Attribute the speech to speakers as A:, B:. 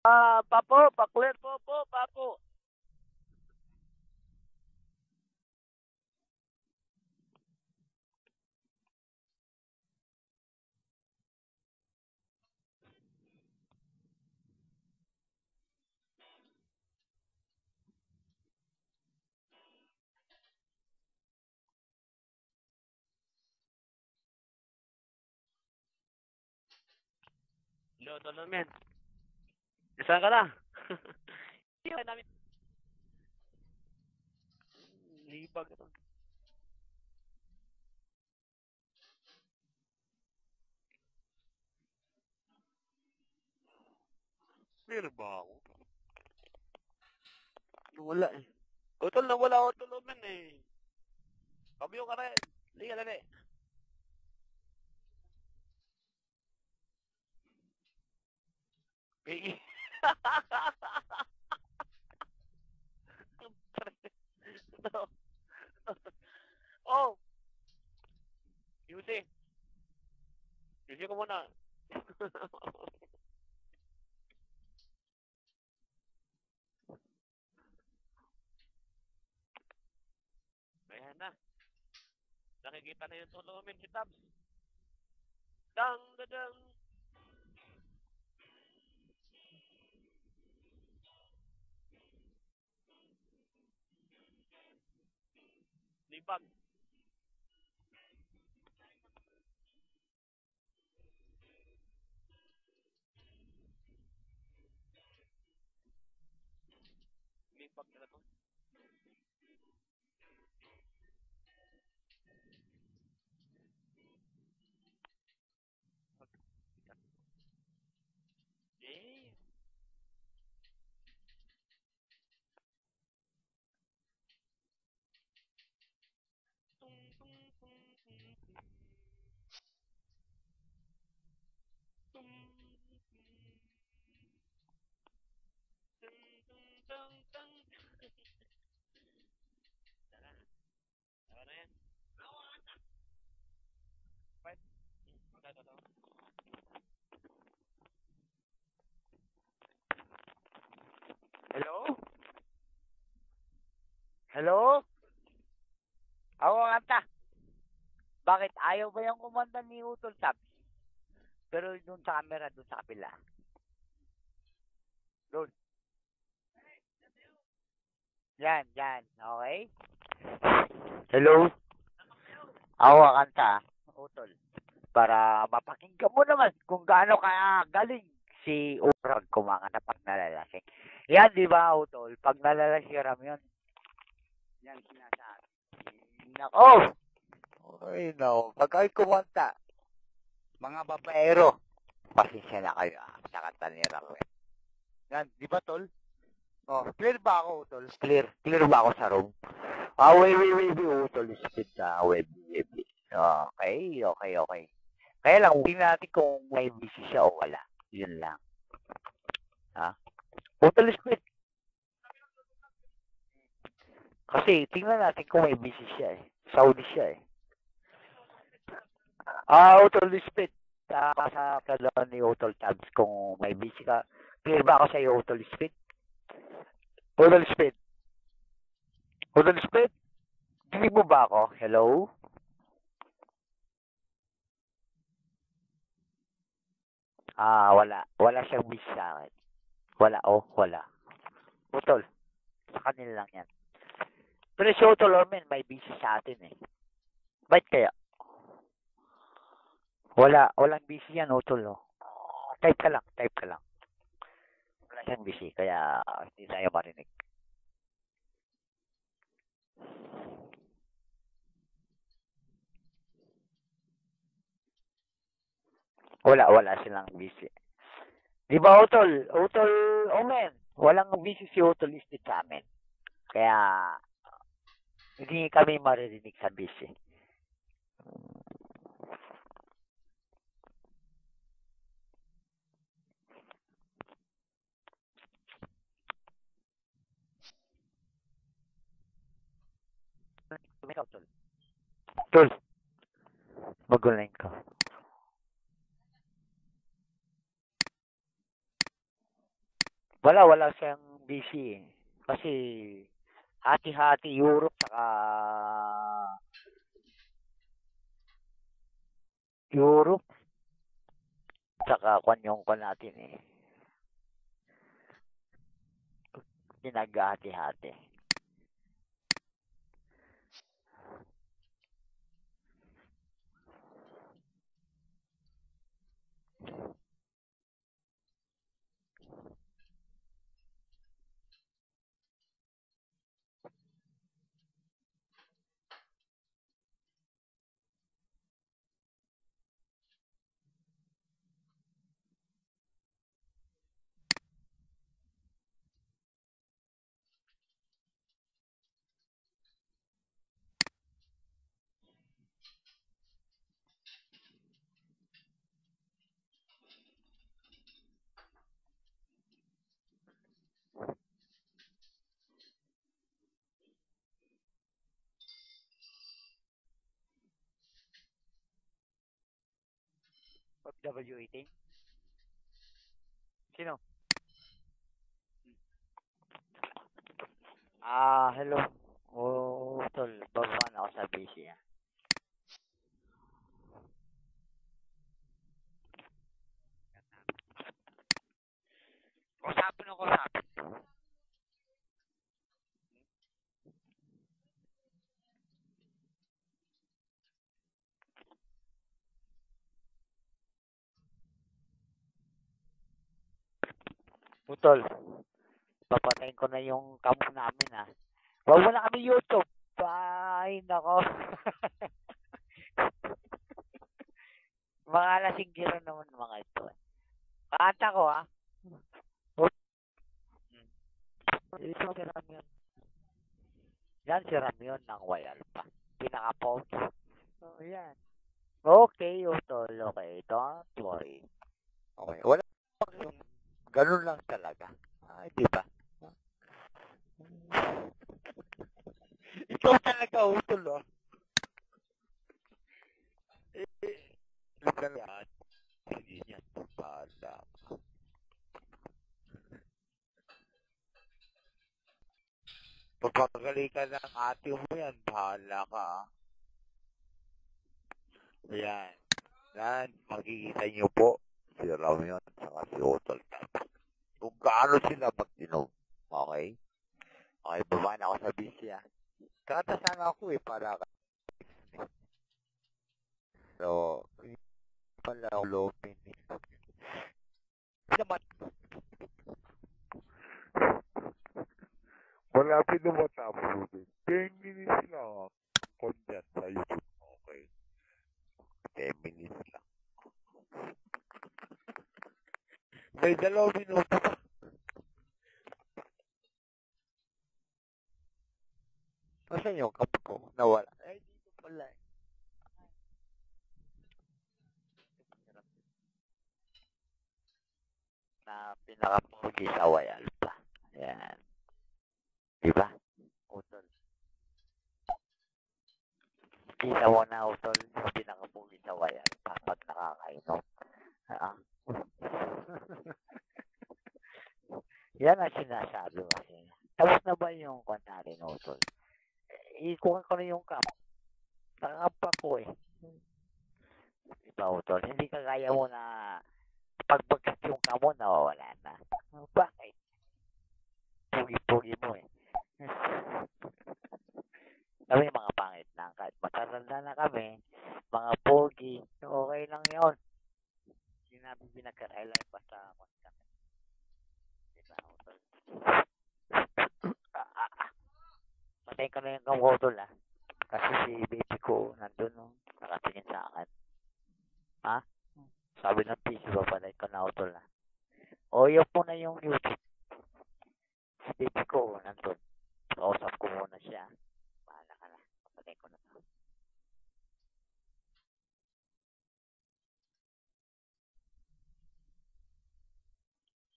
A: Papo, pa-clear po, Papo. Loto namin. Saan ka na? Hindi ka namin. Libag ito. Meron ba ako? Wala eh. Utol na wala ako tulumin eh. Kabiyo ka rin. Liga na rin. Eh. No. Oh, Yusi. Yusi ko muna. Ayan na. Nakikita na yung tulumin si Tabs. Dang, dadang. Libag. Libag na to. Eh. Tung, tung, tung, tung, tung, tung, tung, tung. Tara. Tara na yan. Fight. Ito. Hello? Hello? Ako kanta. Bakit? Ayaw ba yung kumanta ni Utol Tabs? Pero dun sa camera, dun sa kapila. Doon. Yan. Okay? Hello? Ako kakanta, Utol. Para mapakinggan mo naman kung gaano ka galing si Urag kumanga pag nalalasing. Yan, di ba, Utol? Pag nalalasing yun. Yan sinasabi. Nako! Ay, no. Pag ay kumanta, mga babaero, pasensya na kayo sa kanta ni Raquel. Yan, di ba, Tol? Oh, clear ba ako, Tol? Clear. Clear ba ako sa room? Wait, Tol. Speed na, wait. Okay. Kaya lang, tingnan natin kung may busy siya o wala. Yun lang. Ha? Utol speed. Kasi, tingnan natin kung may busy siya eh. Saudi siya eh. Utol speed. Sa kalon ni Utol Tabs kung may busy ka. Clear ba ako sa iyo, Utol speed? Utol speed. Utol speed? Dinig mo ba ako? Hello? Wala. Wala siyang busy sa akin. Wala. Utol, sa kanila lang yan. Pero si Utol Ormen, may busy sa atin eh. Ba't kaya? Walang busy yan, Utol. Oh. Type ka lang. Wala siyang busy, kaya hindi tayo marinig. Wala silang busy. Di ba, Utol Ormen, walang busy si Utol Listed sa amin. Kaya, hindi kami maririnig sa busy. Ikaw, Tol. Tol, mag-online ka. Wala siyang busy eh. Kasi hati-hati Europe saka Europe saka kwan yung kwan natin eh. Pinaghati-hati. Pag W18? Sino? Hello. Tol, bababa na ako sa busy ah. Usapin ako usapin. Utol, papatayin ko na yung kamo namin ah. Wag mo na kami YouTube. Ay, nako. Mga lasinggero naman mga ito. Kanta ko ah. Ito si Ramyon. Yan si Ramyon ng Wayalpa. Pinaka-post. So, yan. Okay, Utol. Okay, don't worry. Okay, wala yung ganun lang talaga. Ay, di ba? Ikaw talaga, Utol, oh. Lugar yan. Hindi niya pala. Papagali ka ng ate mo yan, bahala ka. Ayan. Yan, makikita niyo po si Ramyon at si Utol. Kung gaano sila mag-inom. Okay? Okay, baba na ako sa busy ah. Kata sana ako eh, para so, pala ako lopin eh. Naman, malapit na matapos din. 10 minutes lang ang content sa YouTube. Okay. 10 minutes lang. May 2 minuto pa. Nasaan yung cup ko? Nawala. Ay, dito pala eh. Na pinaka-pogi sa Wayalpa. Ayan. Diba? Utol. Kita mo na Utol yung pinaka-pogi sa Wayalpa pag nakakainom. Yan ang sinasabi kasi. Tapos na ba yung kunyari no Utol? Ikuha ko na yung cup. Nakakapa ko eh. Diba Utol? Hindi kagaya mo na pagbagkat yung kamo, nawawala na. Bakit? Pugi-pugi mo eh. Kami mga pangit lang. Kahit matatanda na kami, mga pogi, okay lang yun. Hindi namin pinagkakailan pa sa kontak. Diba, Utol? Patayin ka na yung kamotol ah. Kasi si baby ko nandun no, nakatingin sa akin. Ha? Sabi ng PC ba patayin ka na Utol ah. O, yun po na yung YouTube. Si baby ko nandun.